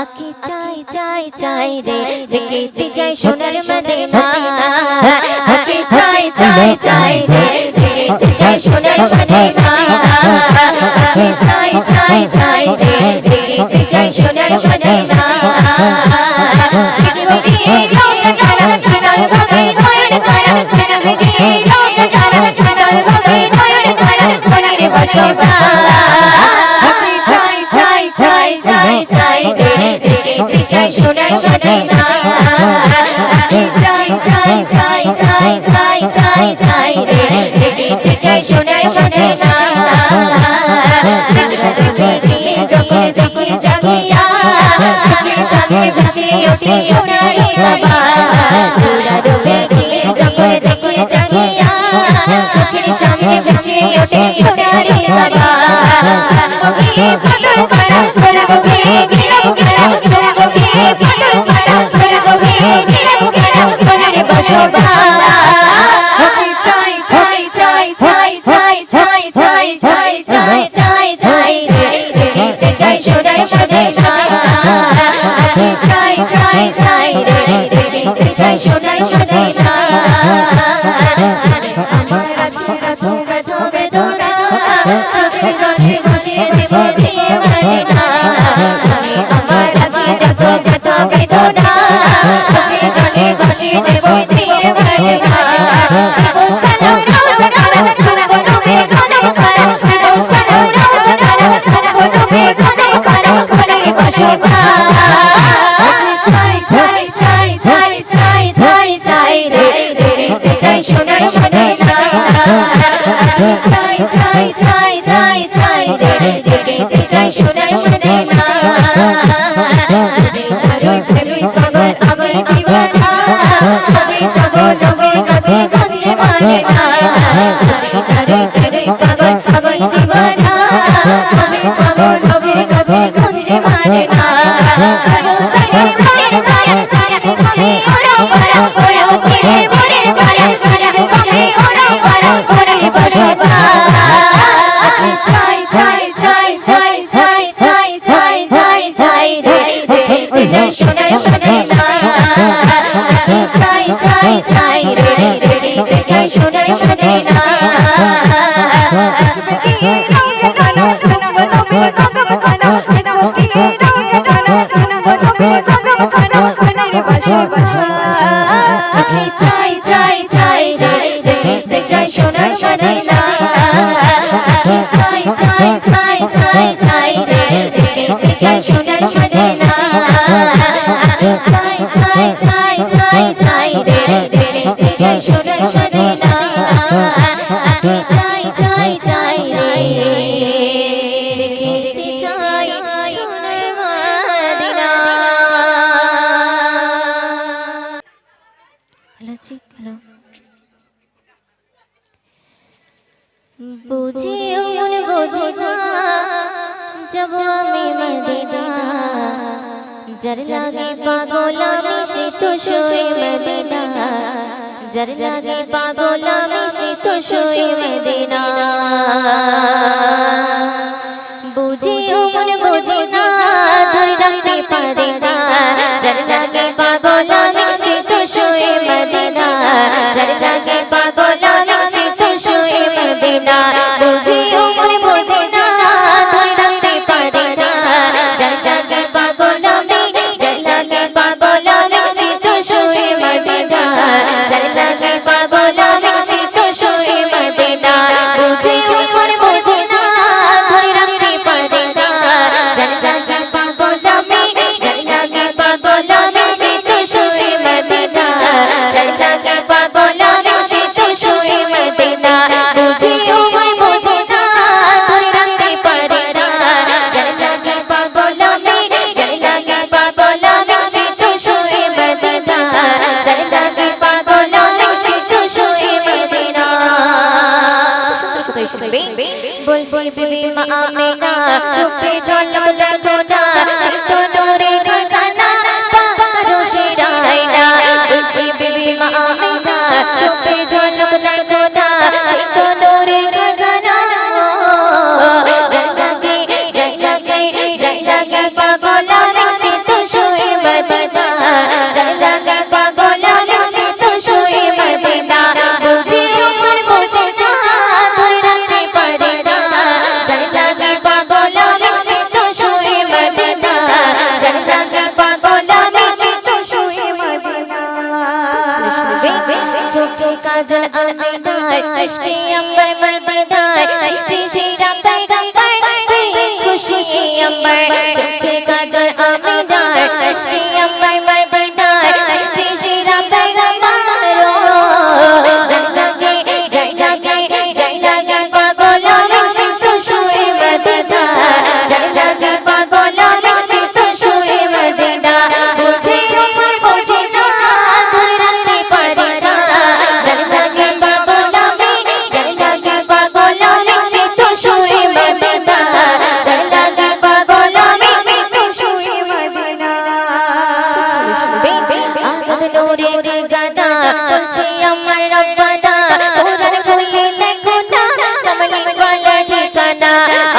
আকি চাই চাই চাই রে দেখতে চাই সোনার মদিনা আকি চাই চাই চাই রে দেখতে চাই সোনার মদিনা আকি চাই চাই চাই রে দেখতে চাই সোনার মদিনা দিদি রোজা কারা চলাল সবাই নয়ন কারা দিদি রোজা কারা চলাল সবাই নয়ন কারা মনের বসবা আকি চাই চাই চাই চাই চাই রে দেখতে চাই সোনার মদিনা আকি চাই চাই চাই চাই চাই চাই চাই রে দেখতে চাই সোনার মদিনা যখন দেখি জাগিয়া চোখের সামনে ভেসে ওঠে সোনারি বাবা পুরা ডুবে গিয়ে যখন দেখি জাগিয়া চোখের সামনে ভেসে ওঠে সোনারি বাবা জানবো গিয়ে পাগল করা করবো গিয়ে গিলাম করা জানবো গিয়ে পাগল করা করবো গিয়ে গিলাম করা মনের বসবা চাই চাই চাই চাই চাই চাই চাই চাই চাই চাই চাই রে দেখতে চাই সোনার মদিনা চাই চাই চাই রে দেখতে চাই সোনার মদিনা আমার আছে যত ব্যথা বেদনা চোখের জলে ভাসিয়ে দেব দিয়ে মদিনা আমার আছে যত ব্যথা বেদনা চোখের জলে ভাসিয়ে দেব দিয়ে মদিনা সালাম রোজা কারা চলবো নবীর কদম করা সালাম রোজা কারা চলবো নবীর কদম করা মনের বসবা চাই চাই চাই চাই চাই চাই চাই রে দেখতে চাই সোনার মদিনা চাই চাই চাই চাই চাই রে দেখতে চাই সোনার মদিনা আরে প্রেমী পাগল আমি দিওয়ানা আমি যাব নবীর কাছে খুঁজে মদিনা আরে প্রেমী পাগল আমি দিওয়ানা আমি যাব নবীর কাছে খুঁজে মদিনা সাইয়ের মনের তারা তারা কমে ওরা পারা ওরা কিরে মনের তারা তারা কমে ওরা পারা মনের বসবা চাই চাই চাই চাই চাই চাই চাই চাই চাই রে দেখতে চাই সোনার মদিনা চাই চাই চাই রে দেখতে চাই সোনার মদিনা চাই চাই চাই রে দেখতে চাই সোনার মদিনা চাই চাই চাই চাই চাই রে দেখতে চাই সোনার মদিনা চাই চাই চাই চাই চাই রে দেখতে চাই সোনার মদিনা চাই চাই চাই রে দেখতে চাই সোনার মদিনা হ্যালো জি হ্যালো বুঝিও মন বুঝি না যাব আমি মদিনা যার লাগে পাগল আমি সে তো শুয়ে মদিনা যার লাগে পাগল আমি সে তো শুয়ে মদিনা বুঝিও মন বুঝি না ধরে রাখতে পারে না যার লাগে পাগল আমি সে তো শুয়ে মদিনা যার লাগে পাগল আমি সে তো শুয়ে মদিনা বুঝিও মন বুঝি না ধরে রাখতে পারে না যার লাগে পাগল আমি যার লাগে পাগল আমি সে তো শুয়ে মদিনা যার লাগে পাগল আমি সে তো শুয়ে মদিনা বুঝিও মন বুঝি না ধরে রাখতে পারে না যার লাগে পাগল আমি যার লাগে পাগল আমি সে তো শুয়ে মদিনা যার লাগে পাগল আমি সে কাজল আমিনার ইশকে अंबर মদিনার সৃষ্টি সেরা পয়গম্বর খুশি अंबर চোখের কাজল আমিনার ইশকে अंबर মদিনার সৃষ্টি সেরা পয়গম্বর জয় জাগে পাগল আমি খুশি মদিনা জয় জাগে পাগল আমি খুশি মদিনা বুঝে আমার বুঝে না দূর রাখতে পারি না জয় জাগে পাগল আমি জয় জাগে পাগল আমি খুশি মদিনা জয় জাগে পাগল আমি খুশি মদিনা আগাদ নূরে খিজানা বলছি আমার রব্বানা কোরআন খুলে দেখো না কমলি ওয়ালা ঠিকানা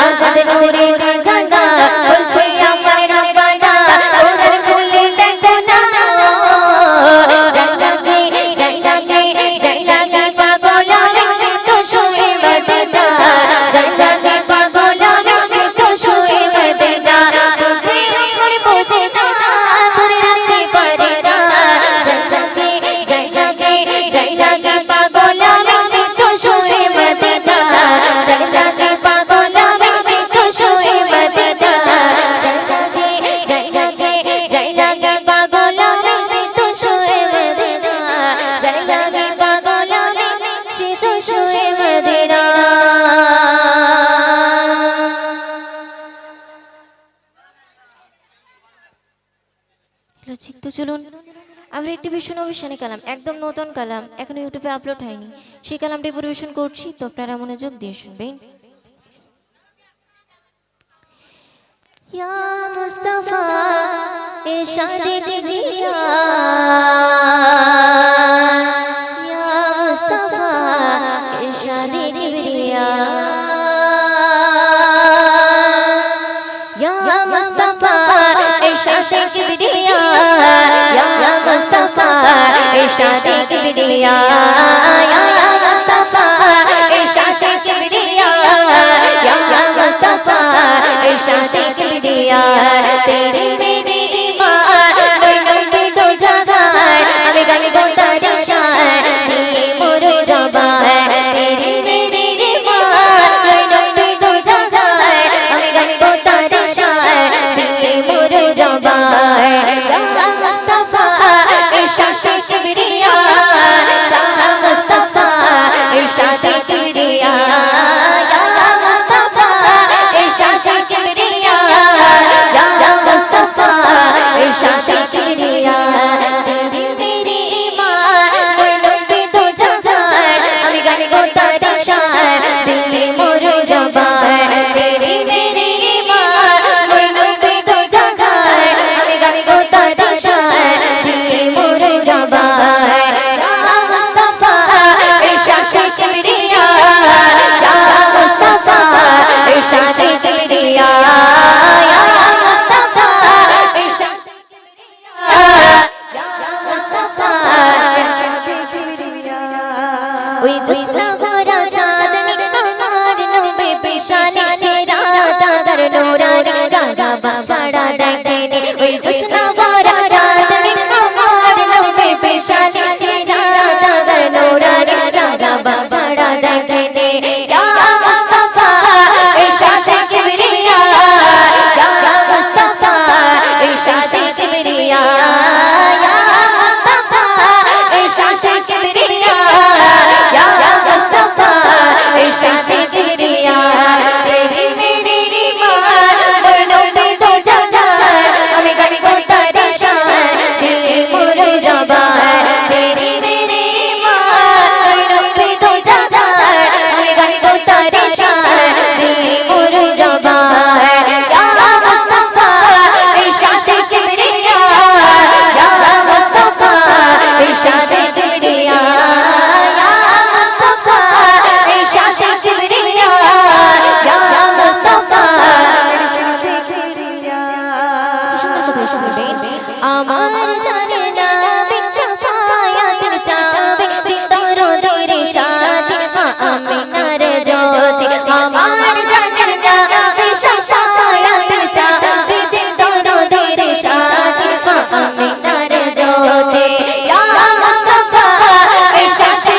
আগাদ নূরে খিজানা বলছি আমার রব্বানা কোরআন খুলে দেখো না জয় জাগে পাগল আমি খুশি মদিনা জয় জাগে পাগল আমি খুশি মদিনা বুঝে আমার বুঝে না ধরে রাখতে পারি না জয় জাগে পাগল আমি খুশি মদিনা জয় জাগে পাগল আমি খুশি মদিনা জয় জাগে পাগল আমি খুশি মদিনা জয় জাগে পাগল আমি খুশি মদিনা ঠিক তো চলুন আমরা একটি ভীষণ অভিশানী কালাম একদম নতুন কালাম এখন ইউটিউবে আপলোড হয়নি সেই কালামটি পরিবেশন করছি তো আপনারা মনোযোগ দিয়ে শুনবেন ইয়া মুস্তাফা ইরশাদে কিবরিয়া ইয়া মুস্তাফা ইরশাদে কিবরিয়া ইয়া মুস্তাফা ইরশাদে কিবরিয়া ইয়া মুস্তাফা ইরশাদে কিবরিয়া ইয়া মুস্তাফা ইরশাদে কিবরিয়া ইয়া মুস্তাফা ইরশাদে কিবরিয়া তেরে মেরে ঈমান ওই নবী দো জাগায় আমি গান গোতার শান দিয়ে মোর জবান তেরে মেরে ঈমান ওই নবী দো জাগায় আমি গান গোতার শান দিয়ে মোর জবান ইয়া মুস্তাফা ইরশাদে কিবরিয়া ইয়া মুস্তাফা ইরশাদে কিবরিয়া ইয়া মুস্তাফা ইরশাদে কিবরিয়া ইয়া মুস্তাফা ইরশাদে কিবরিয়া তেরে মেরে ঈমান ওই নবী দো জাগায় আমি গান গোতার শান দিয়ে মোর জবান তেরে মেরে ঈমান ওই নবী দো জাগায় আমি গান গোতার শান দিয়ে মোর জবান ইয়া মুস্তাফা ইরশাদে কিবরিয়া ইয়া মুস্তাফা ইরশাদে কিবরিয়া ইয়া মুস্তাফা ইরশাদে কিবরিয়া ইয়া মুস্তাফা ইরশাদে কিবরিয়া ওই জোসনা ভরা চাঁদনি আমার নবী পেশানি চেরা তাদের নূরানি জাগা ছাড়া দেখেনি ওই জোসনা ভরা চাঁদনি আমার নবী পেশানি চেরা তাদের নূরানি জাগা ছাড়া দেখেনি ইয়া মুস্তাফা ইরশাদে কিবরিয়া ইয়া মুস্তাফা ইরশাদে কিবরিয়া ইয়া মুস্তাফা ইরশাদে কিবরিয়া ইয়া মুস্তাফা ইরশাদে কিবরিয়া তেরে মেরে ঈমান ওই নবী দো জাগায় আমি গান গোতার শান দিয়ে মোর জবান তেরে মেরে ঈমান ওই নবী দো জাগায় আমি গান গোতার শান দিয়ে মোর জবান ইয়া মুস্তাফা ইরশাদে কিবরিয়া ইয়া মুস্তাফা ইরশাদে কিবরিয়া ইয়া মুস্তাফা ইরশাদে কিবরিয়া ইয়া মুস্তাফা ইরশাদে কিবরিয়া সুন্দর কথা শুনবেন আমার জানে না বিচ্ছায়াতের চাবে দিদার রে শাদি মা আমিনার জ্যোতি আমার জানে না বিচ্ছায়াতের চাবে দিদার রে শাদি মা আমিনার জ্যোতি ইয়া মুস্তাফা ইরশাদে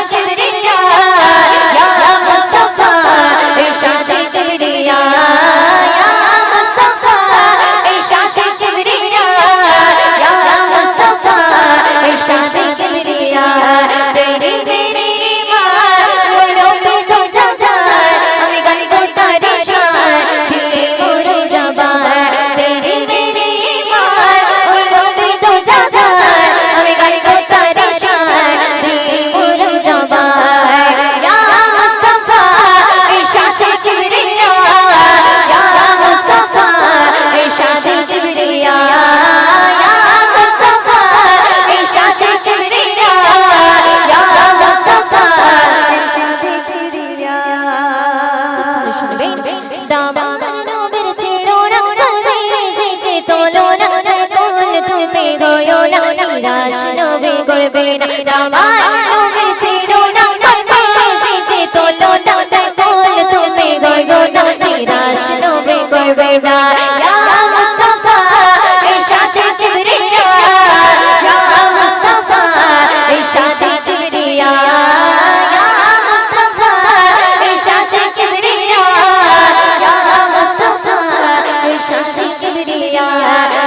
তুমি গয়ো না নিরাশ নবী করবে না আমার নবীর ছিল না সিজে তোলো না কুল তুমি গয়ো না নিরাশ নবী করবে না ইয়া মুস্তাফা ইরশাদ কিবরিয়া ইয়া মুস্তাফা ইরশাদ কিবরিয়া ইয়া মুস্তাফা ইরশাদ কিবরিয়া ইয়া মুস্তাফা इरशाद किबरिया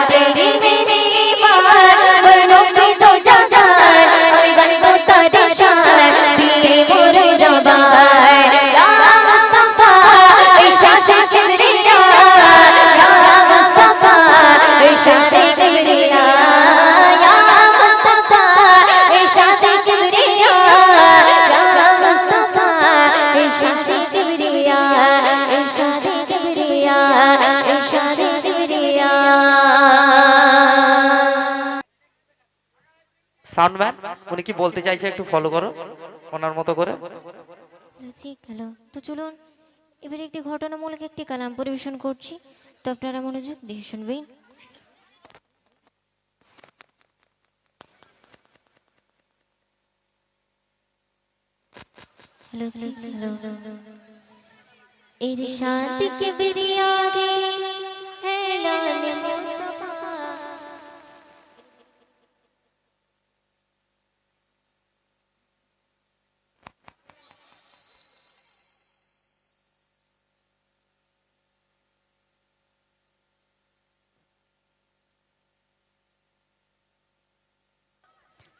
तेरी मेरी ईमान बनो पे तो जान और गंदो तारी शान दिए मोर जबान या मुस्तफा इरशाद किबरिया या मुस्तफा इरशाद किबरिया या मुस्तफा इरशाद किबरिया या मुस्तफा इरशाद किबरिया इरशाद किबरिया इरशाद किबरिया সাউন্ডম্যান উনি কি বলতে চাইছে একটু ফলো করো ওনার মতো করে। ঠিক হ্যালো তো চলুন এবারে একটি ঘটনামূলক একটি কালাম পরিবেশন করছি তো আপনারা মনোযোগ দিয়ে শুনবেন। হ্যালো ঠিক হ্যালো इरशाद किबरिया गे ऐलान मुस्तफा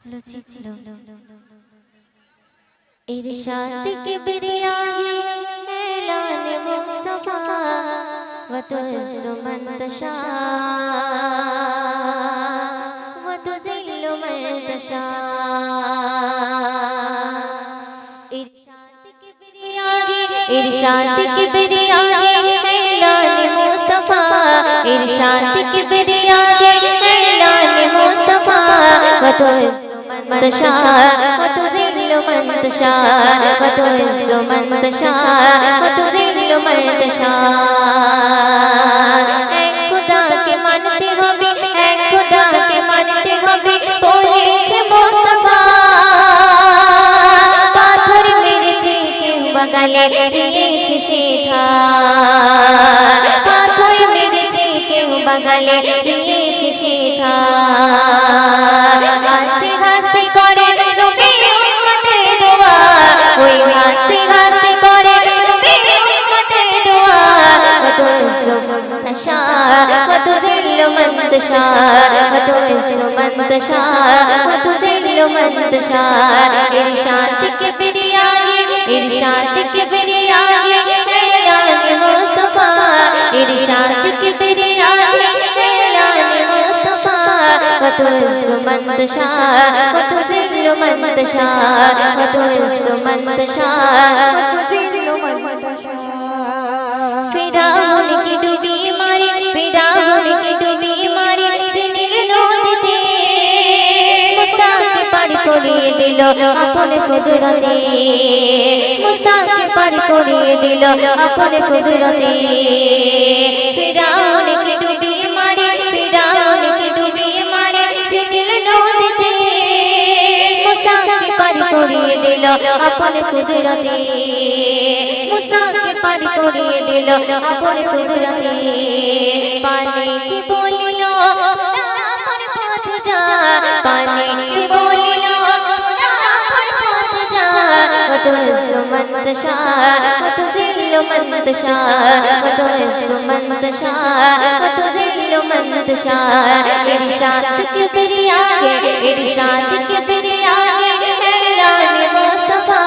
हेलो चलो इरशाद किबरिया गे ऐलान मुस्तफा व तुज़्ज़ु मन तशा व तुज़िल्लु मन तशा इरशाद किबरिया गे ऐलान मुस्तफा इरशाद किबरिया गे ऐलान मुस्तफा व तुज़्ज़ु मन तशा व तुज़िल्लु मन तशा व तुज़्ज़ु मन तशा व तुज़िल्लु मन तशा एक खुदा के मानते होबे एक खुदा के मानते होबे बोलेছে मुस्तफा पाथर मेरेছে কেউ বাগালে দিয়েছে সেথা পাথর মেরেছে কেউ বাগালে দিয়েছে সেথা হাসতে হাসতে করে নবী উম্মতের দোয়া ওই হাসতে হাসতে করে নবী উম্মতের দোয়া وتعز من تشاء وتذل من تشاء وتعز من تشاء وتذل من تشاء इरशाद किबरिया इरशाद किबरिया ऐलान मुस्तफा इरशाद किबरिया ऐलान मुस्तफा وتعز من تشاء وتذل من تشاء وتعز من تشاء وتذل من تشاء फिराउन की डूबी मारी फिराउन की डूबी मारी चिनिल नदीते मूसा के पार करिए दिल अपने कुदरते मूसा के पार करिए दिल अपने कुदरते फिराउन की डूबी मारी फिराउन की डूबी मारी चिनिल नदीते मूसा के पार करिए दिल अपने कुदरते मूसा के पार करिए दिल अपने कुदरते पानी की बोलिलो खुदा पर पहुंच जा पानी की बोलिलो खुदा पर पहुंच जा وتعز من تشاء وتذل من تشاء وتعز من تشاء وتذل من تشاء इरशाद किबरिया इरशाद किबरिया ऐलान मुस्तफा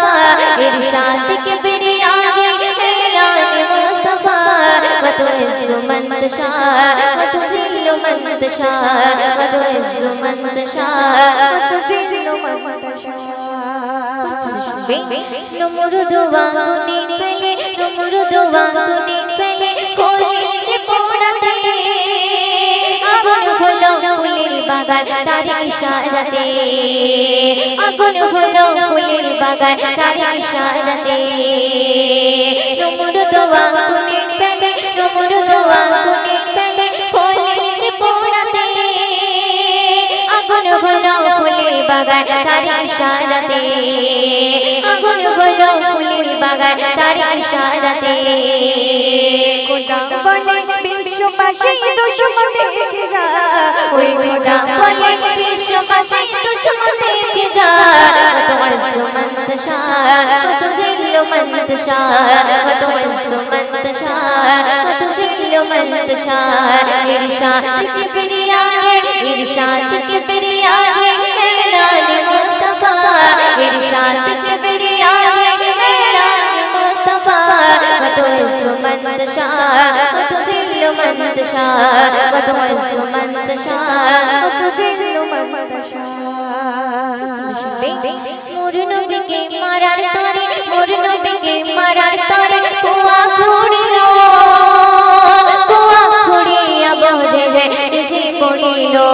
इरशाद किबरिया ऐलान मुस्तफा وتعز من تشاء وتذل من تشاء وتعز من تشاء وتذل من تشاء नमरुद वांगुनी कले नमरुद वांगुनी कले कोली के पोड़ाते আগুন হলো ফুলের বাগান তার ইশারাতে আগুন হলো ফুলের বাগান তার ইশারাতে নমরুদ আগুনে ফেলে নমরুদ আগুনে ফেলে কোলিতে পোড়াতে লাগায় তার ইশারাতে আগুন হলো ফুলের বাগান তার ইশারাতে খোদা বলে বিশ্ববাসী দুশমন দেখে যা ওই খোদা বলে বিশ্ববাসী দুশমন দেখে যা তোমার সুমন্ত শাহ তুজিল মন্ত শাহ তোমার সুমন্ত শাহ তুজিল মন্ত শাহ ইরশাদ के बिरियागे इरशाद के बिरियागे ऐलान मुस्तफा इरशाद के बिरियागे ऐलान मुस्तफा तो सुमंत शाह तो जिल्लु मंत शाह तो सुमंत शाह तो जिल्लु मंत शाह मोर नबी के मारार तारे मोर नबी के मारार तारे कुआ खुड़िलो बोझे जे निजे पड़िलो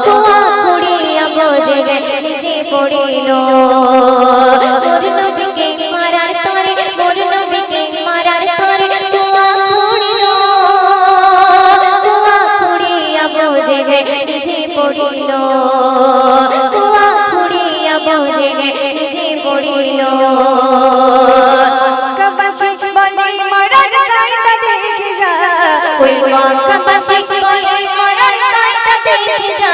कुआ खुड़िया बोझे जे निजे पड़िलो मोर नबी के मारार तारे मोर नबी के मारार तारे कुआ खुड़िलो कुआ खुड़िया बोझे जे निजे पड़िलो कुआ खुड़िया बोझे जे निजे पड़िलो कबाशी बने मारार कायदा देखे जा कोई कबाशी बने मारार कायदा देखे जा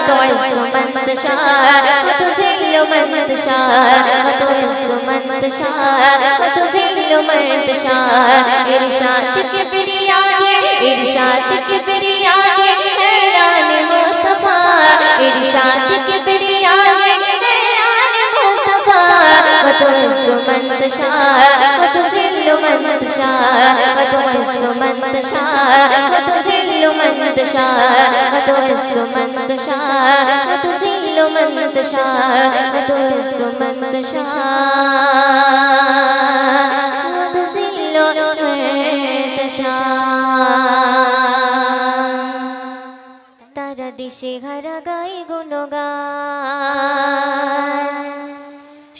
तो सुमंत शाह तो जिल्लु मंत शाह तो सुमंत शाह तो जिल्लु मंत शाह इरशाद के बिरियागे इरशाद के बिरियागे ऐलान मुस्तफा इरशाद के बिरियागे ऐलान मुस्तफा तो सुमंत शाह तो जिल्लु मंत शाह तो सुमंत शाह तो जिल्लु मंत शाह तो सुमंत शाह तो जिल्लु मंत शाह तो सुमंत शाह तो जिल्लु मंत शाह तारा दिशे हरा गाय गुणगान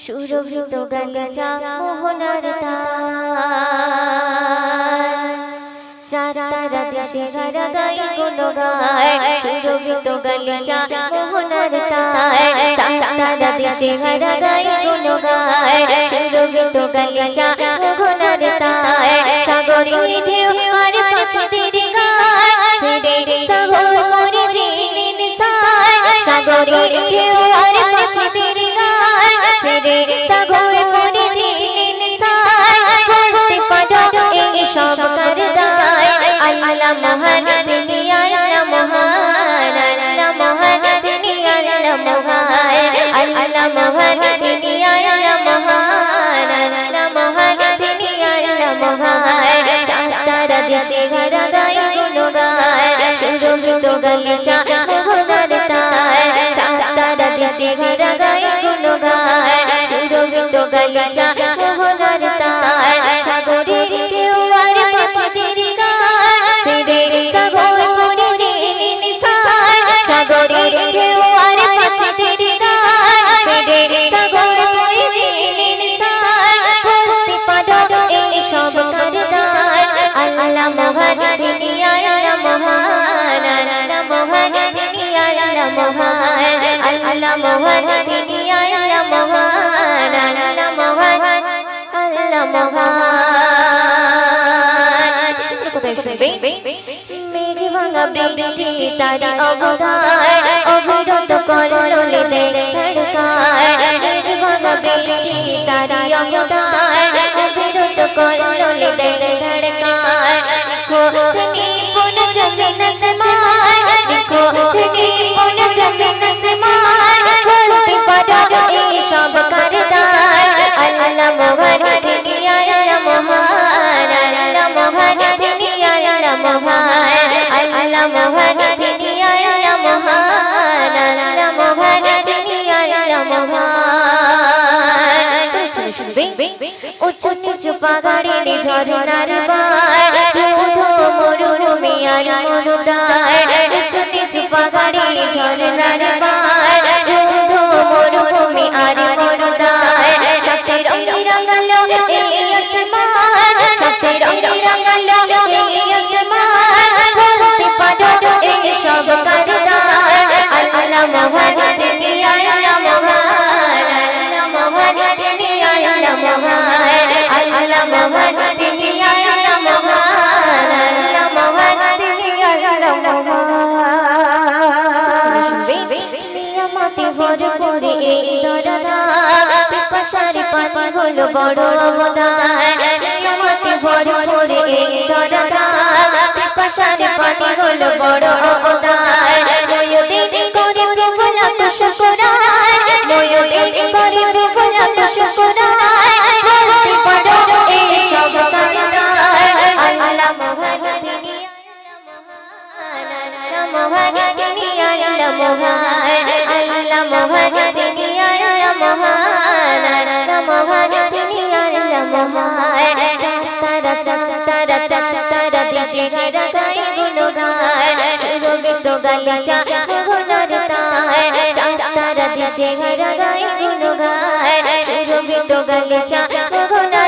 সুরভিত গালিচা মোহনার তান চারা দেশে হারা গাই গুণ গায় সুরভিত গালিচা মোহনার তান চারা দেশে হারা গাই গুণ গায় সুরভিত গালিচা মোহনার তান সাগরের ঢেউ আর পাখিদের গায় ফিরে সাগর করে জিনিন সায় সাগরের ঢেউ আর পাখিদের গায় ফিরে সাগর করে জিনিন সায় করতে পারো এই সব করদায় আল্লাহ মহান তিনি আল্লাহ মহান আল্লাহ মহান তিনি আল্লাহ মহান আল্লাহ মহান তিনি আল্লাহ মহান আল্লাহ মহান তিনি আল্লাহ মহান চাঁদারা দেশে হারা গায় গুণ গায় সুরভিত গালিচা মোহনার তায় চাঁদারা দেশে হারা গায় গুণ গায় সুরভিত গালিচা মোহনার তায় সাগরের ঢেউ আর পাখিদের গায় ফিরে সাগর করে জিনিন সায় সাগরের ঢেউ আর পাখিদের গায় ফিরে সাগর করে জিনিন সায় করতে পারো এই সব করদায় আল্লাহ মহান তিনি আল্লাহ মহান আল্লাহ মহান তিনি আল্লাহ মহান আল্লাহ মহান তিনি আল্লাহ মহান আল্লাহ মহান আল্লাহ মহান সুন্দর কথা শুনবে মেঘ ভাঙা বৃষ্টি তারি অবদায় অবিরত কল্লোলে ধড়কায় মেঘ ভাঙা বৃষ্টি তারি অবদায় অবিরত কল্লোলে ধড়কায় দেখো তিনি কোন জমিন আসমান দেখো তিনি কোন জমিন আসমান করতে পারো এই সব করদায় আল্লাহ মহান তিনি আল্লাহ মহান আল্লাহ মহান তিনি আল্লাহ মহান আল্লাহ মহান তিনি আল্লাহ মহান আল্লাহ মহান তিনি আল্লাহ মহান শুনবে উঁচু নিচু পাহাড়ে ঝরনার বায় ধো মরুভূমি আর মরুদায় উঁচু নিচু পাহাড়ে ঝরনার বায় ধো মরুভূমি আর মরুদায় সাথে রঙ রাঙালো এই আসমান সাথে রঙ রাঙালো এই আসমান করতে পারো এই সব করদায় আল্লাহ মহান পিপাসার পানি হলো বড় অবদান নিয়ামতে ভরপুর এই ধরাধাম পিপাসার পানি হলো বড় অবদান ময়ূরীর করে প্রভু লাখ শুকরান ময়ূরীর করে প্রভু লাখ শুকরান বলতে পারো এই সব কারণায় আল্লাহ মহান তিনি আল্লাহ মহান তিনি আল্লাহ মহান আল্লাহ মহান তিনি আল্লাহ মহান আল্লাহ মহান তিনি আল্লাহ মহান চাতারা দেশে ঘেরা গায়ে গুণগান সুরভিত গালিচা মোহনার তান চাতারা দেশে ঘেরা গায়ে গুণগান সুরভিত গালিচা মোহনার